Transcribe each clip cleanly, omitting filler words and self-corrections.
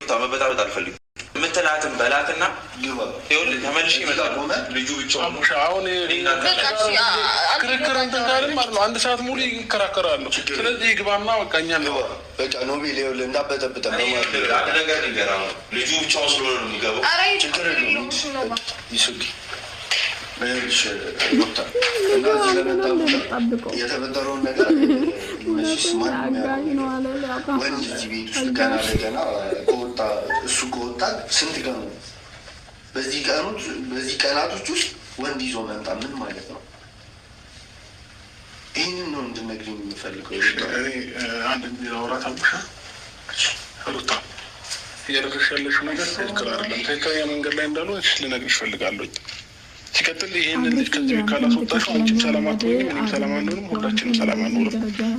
በጣም አልፈልግም ምትላትን በላትና ይኸውልህ ተመልሼ እመጣለሁ። ልጁ ብቻውን አሁን ክርክር እንትን ካልን ማለት ነው 1 ሰዓት ሙሉ ይከራከራሉ። ስለዚህ ይግባና በቃ እኛ ነው በቃ ነው ቢል ይኸውልህ እንዳበጠብጠ ነው ማለት ነገር ንገረው። ልጁ ብቻውን ስለሆነ ነው የሚገባው። ችግር የለውም ይስግ በልሽ ወጣ እና የተበደረውን ነገር ነው አለ ወንድ እዚህ ቤት ውስጥ ገና ለገና ከወጣ እሱ ከወጣ ስንት ቀን ነው? በዚህ ቀናቶች ውስጥ ወንድ ይዞ መምጣ ምን ማለት ነው? ይህንን ነው እንድነግሪኝ የምፈልገው። አንድ ጊዜ አውራት አልኩሽ ሩታ እያደረግሽ ያለሽው ነገር ትክክል አይደለም። ትክክለኛ መንገድ ላይ እንዳልሆንሽ ልነግርሽ እፈልጋለሁ። ሲቀጥል ይሄንን ልጅ ከዚህ ካላስወጣሽው አንቺም ሰላም አትሆኝም፣ እኔም ሰላም አንሆንም፣ ሁላችንም ሰላም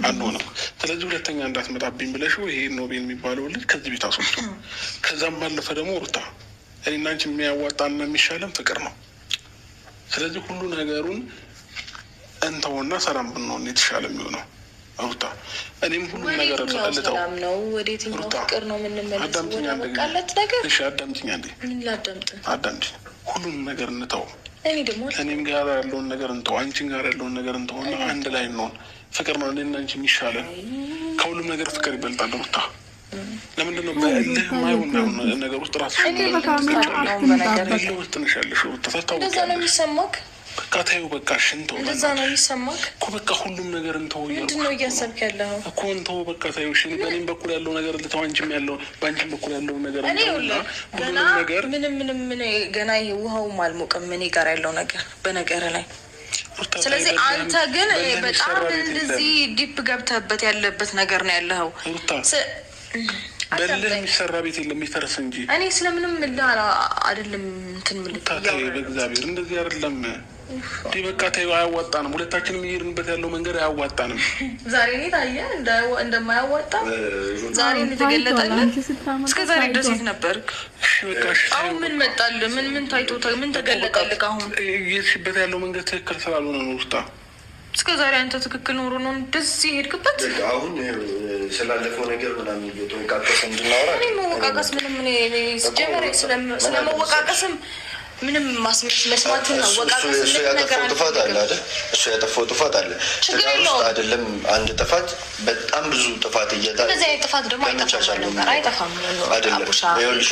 አንሆንም። ስለዚህ ሁለተኛ እንዳትመጣብኝ ብለሽው ይሄ ኖቤል የሚባለው ልጅ ከዚህ ቤት አስወጡ። ከዛም ባለፈ ደግሞ ሩታ እኔና አንቺ የሚያዋጣና የሚሻለን ፍቅር ነው። ስለዚህ ሁሉ ነገሩን እንተውና ሰላም ብንሆን የተሻለ የሚሆነው ሩታ። እኔም ሁሉ ነገር ልተው ነው። ወደ የትኛው ፍቅር ነው የምንመለሰው? ወደቃለት ነገር። እሺ አዳምጪኝ አንዴ። ምን ላዳምጥ? አዳምጪኝ። ሁሉንም ነገር እንተው። እኔ ደግሞ ከእኔም ጋር ያለውን ነገር እንተው፣ አንቺን ጋር ያለውን ነገር እንተውና አንድ ላይ እንሆን። ፍቅር ነው እኔና አንቺ የሚሻለን። ከሁሉም ነገር ፍቅር ይበልጣል ሩታ። ለምንድን ነው በእልህ ማይሆን ነገር ውስጥ ራስሽን ትንሽ ያለሽ ሩታ? ታስታውቂያለሽ። እንደዛ ነው የሚሰማክ? በቃ ታዩ በቃ ሽንተው እንደዛ ነው የሚሰማክ እኮ። በቃ ሁሉም ነገር እንተው። ምንድን ነው እያሰብክ ያለው እኮ? እንተው በቃ ታዩ። እሺ በእኔም በኩል ያለው ነገር ልተው፣ አንቺም ያለው በአንቺም በኩል ያለው ነገር እንተውና ሁሉም ነገር ምንም ገና ይሄ ውሃውም አልሞቀም እኔ ጋር ያለው ነገር በነገር ላይ። ስለዚህ አንተ ግን በጣም እንደዚህ ዲፕ ገብተህበት ያለበት ነገር ነው ያለኸው። በልህ የሚሰራ ቤት የለም የሚፈርስ እንጂ። እኔ ስለምንም አይደለም እንትን ምልታ በእግዚአብሔር እንደዚህ አይደለም። እንዲህ በቃ ተይው፣ አያዋጣንም። ሁለታችንም እየሄድንበት ያለው መንገድ አያዋጣንም። ዛሬ እኔ ታየህ እንደማያዋጣ ዛሬ እንደተገለጠልን። እስከ ዛሬ ድረስ የት ነበርክ? አሁን ምን መጣልህ? ምን ታይቶ ምን ተገለጠልህ? አሁን እየሄድሽበት ያለው መንገድ ትክክል ስላልሆነ ነው ውስጣ። እስከ ዛሬ አንተ ትክክል ኖሮ ነው እንደዚህ ሄድክበት። አሁን ስላለፈው ነገር ምናምን እየተወቃቀስ እንድናወራ እኔ መወቃቀስ ምንም ስጀመር ስለመወቃቀስም ምንም መስማትን ነው። ወቃቀስ እሱ ያጠፋው ጥፋት አለ አይደል? እሱ ያጠፋው ጥፋት አለ። ችግር የለውም አይደለም። አንድ ጥፋት በጣም ብዙ ጥፋት እየታየ እንደዚህ አይነት ጥፋት ደግሞ አይጠፋም አይደለም። ይኸውልሽ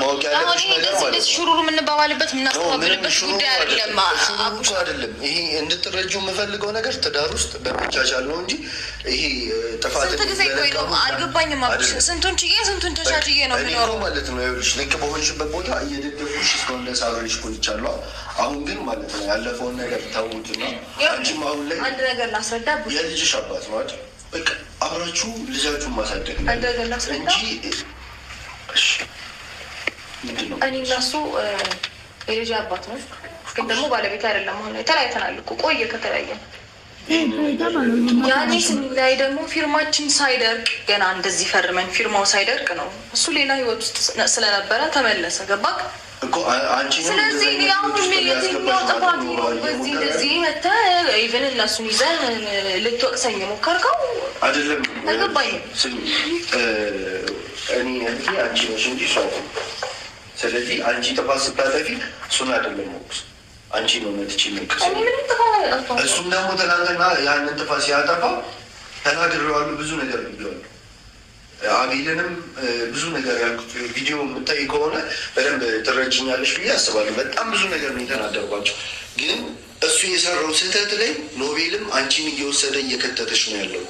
ማወቅ ያለብሽ ነገር ማለት ነው ሹሩሩ የምንባባልበት የምናስተባብልበት ጉዳይ አይደለም። አቡሽ አይደለም። ይሄ እንድትረጂው የምፈልገው ነገር ትዳር ውስጥ በመቻቻል ነው እንጂ ይሄ ጥፋት ስንት ጊዜ ቆይ ነው አልገባኝም። አቡሽ ስንቱን ተሻችዬ ነው የሚኖረው ማለት ነው። ይኸውልሽ ልክ በሆንሽበት ቦታ እየደገፉሽ እስከሆነ አብሬሽ ቆይቻለሁ። አሁን ግን ማለት ነው ያለፈውን ነገር ተውትና አንቺም አሁን ላይ አንድ ነገር ላስረዳ። የልጅሽ አባት ነው አይደል? በቃ አብራችሁ ልጃችሁን ማሳደግ ነው እንጂ እሺ ምንድን ነው? እኔ እና እሱ የልጅ አባት ነው፣ ግን ደግሞ ባለቤት አይደለም። አሁን ተለያይተናል እኮ ቆየ ከተለያየን። ያኔ ስንለያይ ደግሞ ፊርማችን ሳይደርቅ ገና እንደዚህ ፈርመን ፊርማው ሳይደርቅ ነው እሱ ሌላ ህይወት ውስጥ ስለነበረ ተመለሰ። ገባክ? ስለዚህ የትኛው ጥፋት በዚህ እንደዚህ መተህ ኢቨን እነሱን ይዘህ ልትወቅሰኝ የሞከርከው አይደለም። አልገባኝም። እኔ አንቺ ነሽ እንጂ እሱ አይደለም። ስለዚህ አንቺ ጥፋት ስታጠፊ እሱን አይደለም ወቅስ አንቺ ነው መጥቼ ልቅስ። እሱም ደግሞ ትናንትና ያንን ጥፋት ሲያጠፋ ተናግሬዋለሁ፣ ብዙ ነገር ብዬዋለሁ። አቤልንም ብዙ ነገር ያልኩት ቪዲዮ የምታይ ከሆነ በደንብ ትረጅኛለሽ ብዬ አስባለሁ። በጣም ብዙ ነገር ነው የተናደርኳቸው፣ ግን እሱ የሰራው ስህተት ላይ ኖቤልም አንቺን እየወሰደ እየከተተሽ ነው ያለው።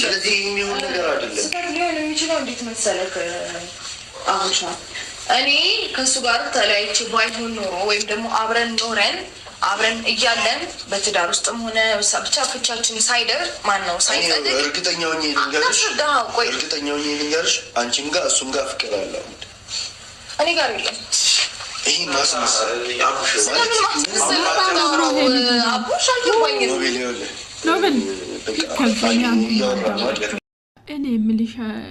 ስለዚህ የሚሆን ነገር አይደለም። ስህተት ሊሆን የሚችለው እንዴት መሰለህ አቡሻ፣ እኔ ከእሱ ጋር ተለያይቼ ባይሆን ኖሮ ወይም ደግሞ አብረን ኖረን አብረን እያለን በትዳር ውስጥም ሆነ ብቻ ፍቻችን ሳይደር ማን ነው ሳይጸድቅ እርግጠኛው ልንገርሽ አንቺም ጋር እሱም ጋር ፍቅር አለ። እኔ ጋር የለም። ይሄ ማስመሰል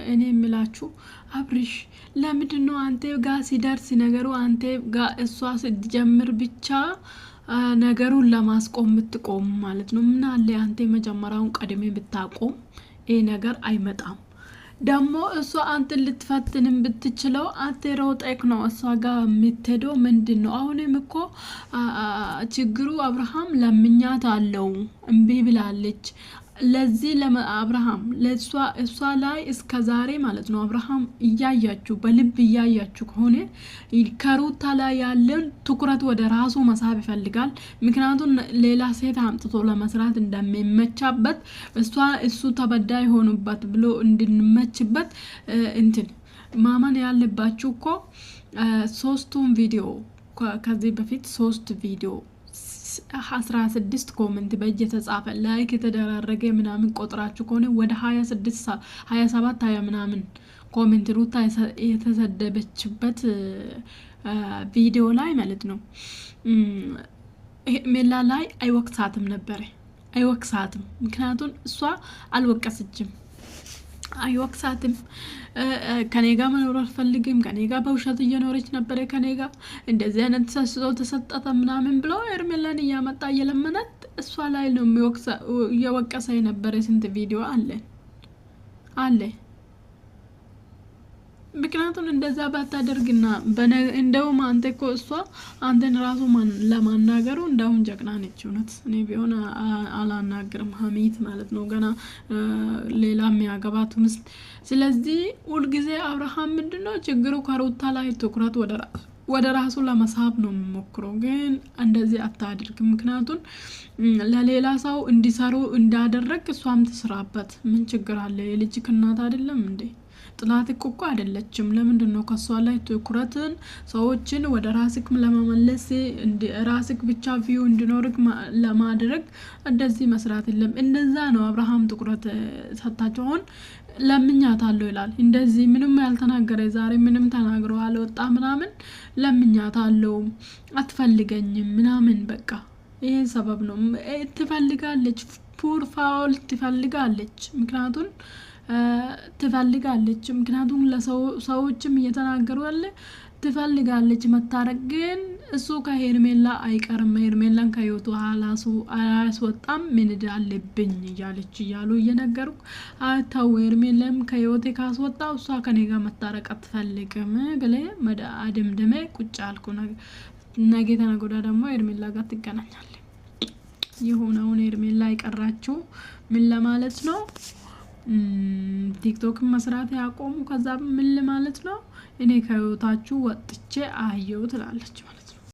እኔ የምላችሁ አብርሽ ለምንድን ነው አንተ ጋር ሲደርስ ነገሩ አንተ ጋር እሷ ስትጀምር ብቻ ነገሩን ለማስቆም የምትቆም ማለት ነው? ምን አለ አንተ መጀመሪያውን ቀድሜ ብታቆም ይሄ ነገር አይመጣም። ደግሞ እሷ አንተ ልትፈትንም ብትችለው አንተ ሮጠክ ነው እሷ ጋር የምትሄደው ምንድነው? አሁንም እኮ ችግሩ አብርሃም ለምኛት አለው እምቢ ብላለች። ለዚህ አብርሃም እሷ ላይ እስከ ዛሬ ማለት ነው አብርሃም እያያችሁ በልብ እያያችሁ ከሆነ ከሩታ ላይ ያለን ትኩረት ወደ ራሱ መሳብ ይፈልጋል። ምክንያቱም ሌላ ሴት አምጥቶ ለመስራት እንደሚመቻበት እሱ ተበዳይ ሆኑበት ብሎ እንድንመችበት እንትን ማመን ያለባችሁ እኮ ሶስቱም ቪዲዮ ከዚህ በፊት 3 ቪዲዮ 16 ኮሜንት በየተጻፈ ላይክ የተደራረገ ምናምን ቆጥራችሁ ከሆነ ወደ 26 27 20 ምናምን ኮሜንት ሩታ የተሰደበችበት ቪዲዮ ላይ ማለት ነው ሜላ ላይ አይወቅሳትም ነበር አይወቅሳትም። ምክንያቱም እሷ አልወቀሰችም አይወቅሳትም። ከኔ ጋር መኖር አልፈልግም ከኔ ጋር በውሸት እየኖረች ነበር ከኔ ጋር እንደዚህ አይነት ተሰጥቶ ተሰጠተ ምናምን ብሎ ሄርሜላን እያመጣ እየለመናት እሷ ላይ ነው እየወቀሰ የነበረ ስንት ቪዲዮ አለ። ምክንያቱም እንደዛ ባታደርግና እንደውም አንተ እኮ እሷ አንተን ራሱ ለማናገሩ እንደውም ጀግና ነች። እውነት እኔ ቢሆን አላናግርም ሀሚት ማለት ነው ገና ሌላ የሚያገባት ምስል። ስለዚህ ሁልጊዜ አብርሃም ምንድነው ችግሩ ከሩታ ላይ ትኩረት ወደ ራሱ ለመሳብ ነው የሚሞክረው። ግን እንደዚህ አታድርግ። ምክንያቱም ለሌላ ሰው እንዲሰሩ እንዳደረግ እሷም ትስራበት። ምን ችግር አለ? የልጅክ እናት አይደለም እንዴ? ጥላት እኮ አይደለችም። ለምንድነው ከሷ ላይ ትኩረትን ሰዎችን ወደ ራስክ ለማመለስ ራስክ ብቻ ቪው እንዲኖርክ ለማድረግ እንደዚህ መስራት የለም። እንደዛ ነው አብርሃም ትኩረት ሰጣቸው። አሁን ለምኛታለሁ ይላል። እንደዚህ ምንም ያልተናገረ ዛሬ ምንም ተናግሮ አልወጣ ምናምን ለምኛታለሁ አትፈልገኝም ምናምን በቃ ይሄ ሰበብ ነው። ትፈልጋለች ፑር ፋውል ትፈልጋለች። ምክንያቱም ለሰዎችም እየተናገሩ ያለ ትፈልጋለች መታረቅ። ግን እሱ ከሄርሜላ አይቀርም ሄርሜላን ከህይወቱ አያስወጣም ምን አለብኝ እያሉ እየነገሩ አታው ሄርሜላም ከህይወቴ ካስወጣ እሷ ከኔ ጋር መታረቅ አትፈልግም ብለህ አድምድሜ ቁጭ አልኩ። ነገ ተነገ ወዲያ ደግሞ ሄርሜላ ጋር ትገናኛለች። የሆነውን ሄርሜላ አይቀራችሁ ምን ለማለት ነው? ቲክቶክ መስራት ያቆሙ ከዛ ምን ለማለት ነው? እኔ ከህይወታችሁ ወጥቼ አየው ትላለች ማለት